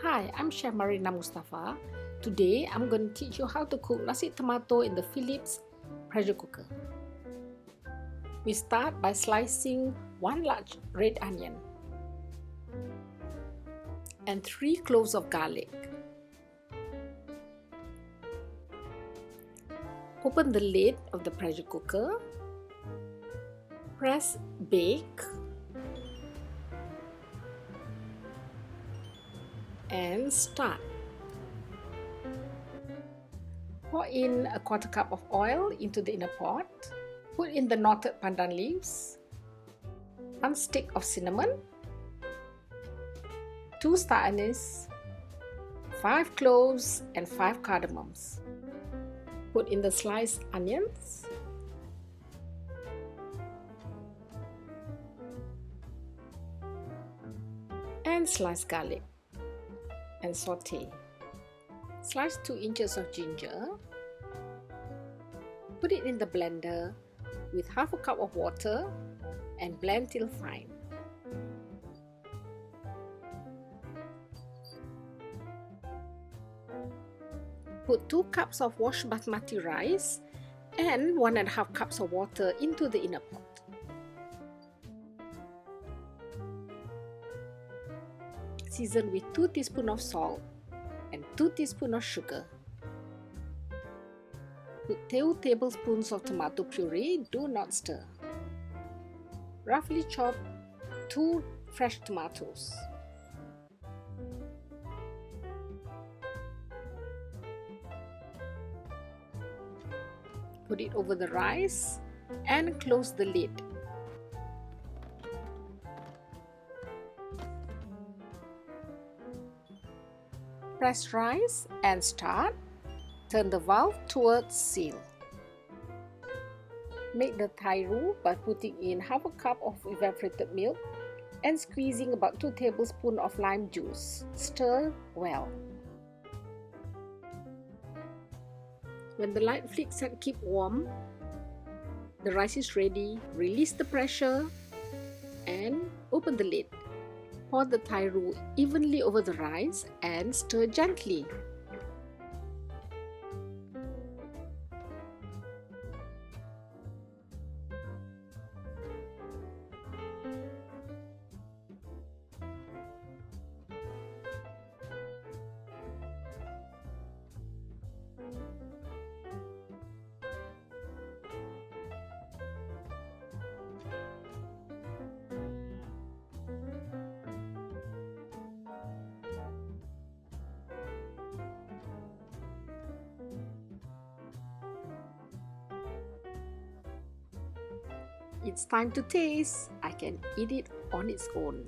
Hi, I'm Chef Marina Mustafa. Today, I'm going to teach you how to cook nasi tomato in the Philips pressure cooker. We start by slicing 1 large red onion and 3 cloves of garlic. Open the lid of the pressure cooker. Press bake and start. Pour in a 1/4 cup of oil into the inner pot. Put in the knotted pandan leaves, 1 stick of cinnamon, 2 star anise, 5 cloves and 5 cardamoms. Put in the sliced onions, and sliced garlic and saute. Slice 2 inches of ginger. Put it in the blender with 1/2 cup of water and blend till fine. Put 2 cups of washed basmati rice and 1.5 cups of water into the inner pot. Season with 2 teaspoons of salt and 2 teaspoons of sugar. Put 2 tablespoons of tomato puree, do not stir. Roughly chop 2 fresh tomatoes. Put it over the rice and close the lid. Press rice and start. Turn the valve towards seal. Make the Thai roux by putting in 1/2 cup of evaporated milk and squeezing about 2 tablespoons of lime juice. Stir well. When the light flicks and keep warm, the rice is ready. Release the pressure and open the lid. Pour the Thai roux evenly over the rice and stir gently. It's time to taste. I can eat it on its own.